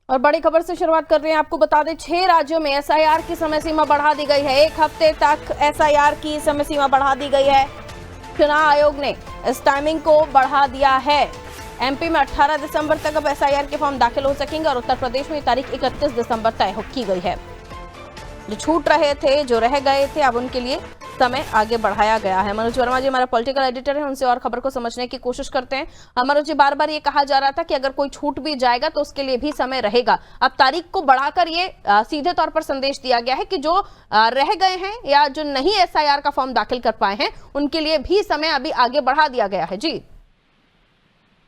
और बड़ी खबर से शुरुआत कर रहे हैं। आपको बता दें 6 राज्यों में एसआईआर की समय सीमा बढ़ा दी गई है। 1 हफ्ते तक एसआईआर की समय सीमा बढ़ा दी गई है। चुनाव आयोग ने इस टाइमिंग को बढ़ा दिया है। एमपी में 18 दिसंबर तक अब एसआईआर के फॉर्म दाखिल हो सकेंगे और उत्तर प्रदेश में तारीख 31 दिसंबर तय की गई है। जो छूट रहे थे, जो रह गए थे, अब उनके लिए समय आगे बढ़ाया गया है। मनोज वर्मा जी हमारा पॉलिटिकल एडिटर है, उनसे और खबर को समझने की कोशिश करते हैं। मनोज जी, बार बार ये कहा जा रहा था कि अगर कोई छूट भी जाएगा तो उसके लिए भी समय रहेगा। अब तारीख को बढ़ाकर ये सीधे तौर पर संदेश दिया गया है कि जो रह गए हैं या जो नहीं एसआईआर का फॉर्म दाखिल कर पाए हैं उनके लिए भी समय अभी आगे बढ़ा दिया गया है। जी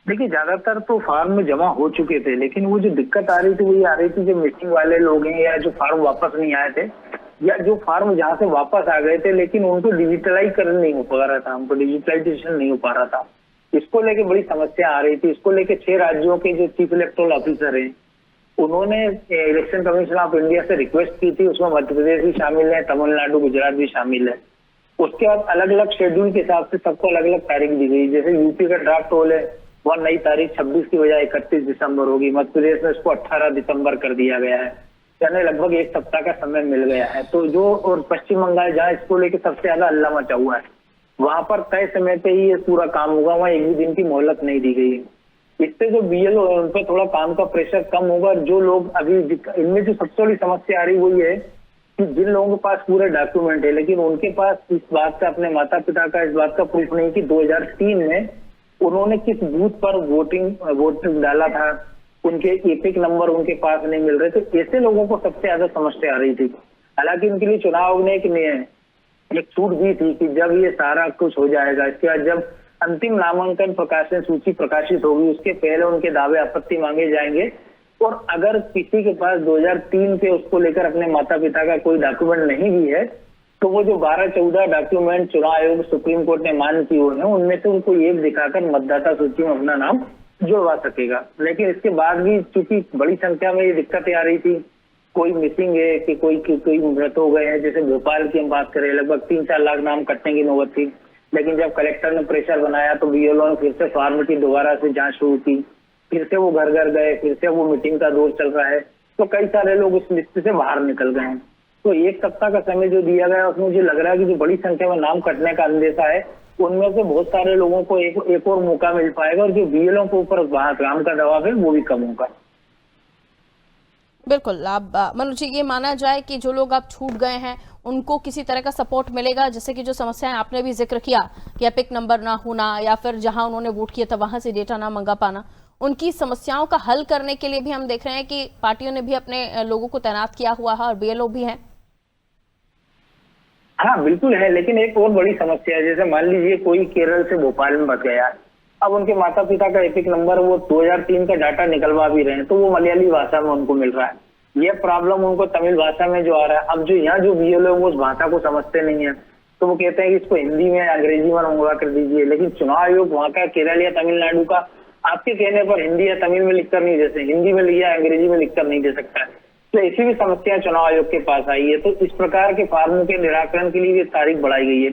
देखिए, ज्यादातर तो फार्म में जमा हो चुके थे, लेकिन वो जो दिक्कत आ रही थी वो ये आ रही थी, जो मिसिंग वाले लोग हैं या जो फार्म वापस नहीं आए थे या जो फार्म जहाँ से वापस आ गए थे लेकिन उनको डिजिटलाइज करना नहीं हो पा रहा था, हमको डिजिटलाइजेशन नहीं हो पा रहा था। इसको लेके बड़ी समस्या आ रही थी। इसको लेके 6 राज्यों के जो चीफ इलेक्टोरल ऑफिसर हैं उन्होंने इलेक्शन कमीशन ऑफ इंडिया से रिक्वेस्ट की थी। उसमें मध्य प्रदेश भी शामिल है, तमिलनाडु, गुजरात भी शामिल है। उसके बाद अलग अलग शेड्यूल के हिसाब से सबको अलग अलग तारीख दी गई। जैसे यूपी का ड्राफ्ट रोल है, वह नई तारीख 26 की बजाय 31 दिसंबर होगी। मध्य प्रदेश में इसको 18 दिसंबर कर दिया गया है, यानी लगभग 1 सप्ताह का समय मिल गया है। तो जो और पश्चिम बंगाल जहाँ इसको लेकर सबसे ज्यादा हल्ला मचा हुआ है, वहां पर तय समय पे ही ये पूरा काम होगा, वहाँ एक भी दिन की मोहलत नहीं दी गई है। इससे जो बीएलओ है उन पर थोड़ा काम का प्रेशर कम होगा। जो लोग अभी इनमें जो सबसे बड़ी समस्या आ रही वो ये है कि जिन लोगों के पास पूरे डॉक्यूमेंट है लेकिन उनके पास इस बात का, अपने माता पिता का इस बात का प्रूफ नहीं कि 2003 में उन्होंने किस बूथ पर वोट डाला था, उनके एपिक नंबर उनके पास नहीं मिल रहे। तो ऐसे लोगों को सबसे ज्यादा समस्या आ रही थी। हालांकि इनके लिए चुनाव आयोग ने एक छूट दी थी कि जब ये सारा कुछ हो जाएगा, इसके बाद जब अंतिम नामांकन प्रकाशन सूची प्रकाशित होगी उसके पहले उनके दावे आपत्ति मांगे जाएंगे। और अगर किसी के पास 2003 के उसको लेकर अपने माता पिता का कोई डॉक्यूमेंट नहीं भी है तो वो जो 12-14 डॉक्यूमेंट चुनाव आयोग सुप्रीम कोर्ट ने मान्य किए हुए हैं उनमें से उनको एक दिखाकर मतदाता सूची में अपना नाम जुड़वा सकेगा। लेकिन इसके बाद भी चूंकि बड़ी संख्या में ये दिक्कतें आ रही थी, कोई मिसिंग है कि कोई मृत हो गए हैं। जैसे भोपाल की हम बात करें, लगभग 3-4 लाख नाम कटने की नौबत थी। लेकिन जब कलेक्टर ने प्रेशर बनाया तो बीएलओ ने फिर से फॉर्मेलिटी दोबारा से जांच शुरू की, फिर से वो घर घर गए, फिर से वो मीटिंग का दौर चल रहा है। तो कई सारे लोग उस लिस्ट से बाहर निकल गए हैं। तो 1 सप्ताह का समय जो दिया गया उसमें मुझे लग रहा है कि जो बड़ी संख्या में नाम कटने का अंदेशा है उनमें से बहुत सारे लोगों को एक और मौका मिल पाएगा और जो बीएलओ के ऊपर काम का दबाव है वो भी कम होगा। बिल्कुल। अब मनोज जी, ये माना जाए कि जो लोग अब छूट गए हैं उनको किसी तरह का सपोर्ट मिलेगा, जैसे कि जो समस्याएं आपने भी जिक्र किया कि एपिक नंबर ना होना या फिर जहां उन्होंने वोट किया था वहां से डेटा ना मंगा पाना, उनकी समस्याओं का हल करने के लिए भी हम देख रहे हैं कि पार्टियों ने भी अपने लोगों को तैनात किया हुआ है और बीएलओ भी हैं। हाँ बिल्कुल है, लेकिन एक और बड़ी समस्या है। जैसे मान लीजिए कोई केरल से भोपाल में बस गया, अब उनके माता पिता का एपिक नंबर वो 2003 का डाटा निकलवा भी रहे हैं तो वो मलयाली भाषा में उनको मिल रहा है। ये प्रॉब्लम उनको तमिल भाषा में जो आ रहा है। अब जो यहाँ जो बीएलओ वो उस भाषा को समझते नहीं है तो वो कहते हैं कि इसको हिंदी में अंग्रेजी में मंगवा कर दीजिए। लेकिन चुनाव आयोग वहाँ का केरल या तमिलनाडु का आपके कहने पर हिंदी या तमिल में लिखकर नहीं दे सकते, हिंदी में या अंग्रेजी में लिखकर नहीं दे सकता है। तो ऐसी भी समस्या चुनाव आयोग के पास आई है। तो इस प्रकार के फार्मों के निराकरण के लिए तारीख बढ़ाई गई है,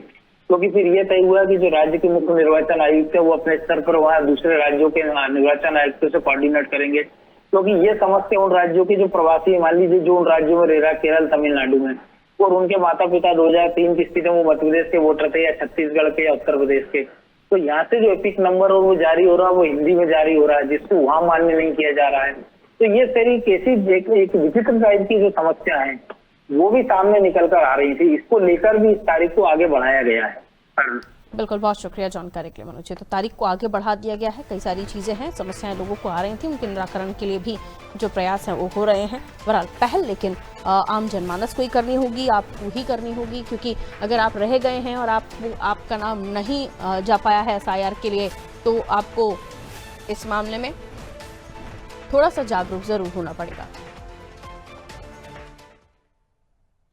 क्योंकि फिर यह तय हुआ कि जो राज्य के मुख्य निर्वाचन आयुक्त है वो अपने स्तर पर वहाँ दूसरे राज्यों के निर्वाचन आयुक्तों से कोऑर्डिनेट करेंगे। क्योंकि ये समस्या उन राज्यों के जो प्रवासी, मान लीजिए जो उन राज्यों में रह रहा है केरल तमिलनाडु में, और उनके माता पिता 2003 की स्थिति में वो मध्य प्रदेश के वोटर थे या छत्तीसगढ़ के या उत्तर प्रदेश के, तो यहाँ से जो एपिक नंबर और वो जारी हो रहा है वो हिंदी में जारी हो रहा है, जिसको वहां मान्य नहीं किया जा रहा है। तो ये सारी कैसी एक विचित्र टाइप की जो समस्या है वो भी सामने निकल कर आ रही थी। इसको लेकर भी इस तारीख को आगे बढ़ाया गया है। बिल्कुल, बहुत शुक्रिया जानकारी के लिए मनोज जी। तो तारीख को आगे बढ़ा दिया गया है। कई सारी चीजें हैं, समस्याएं लोगों को आ रही थी, उनके निराकरण के लिए भी जो प्रयास हैं वो हो रहे हैं। बहरहाल पहल लेकिन आम जनमानस को ही करनी होगी, आपको ही करनी होगी, क्योंकि अगर आप रह गए हैं और आपका नाम नहीं जा पाया है एसआईआर के लिए तो आपको इस मामले में थोड़ा सा जागरूक जरूर होना पड़ेगा।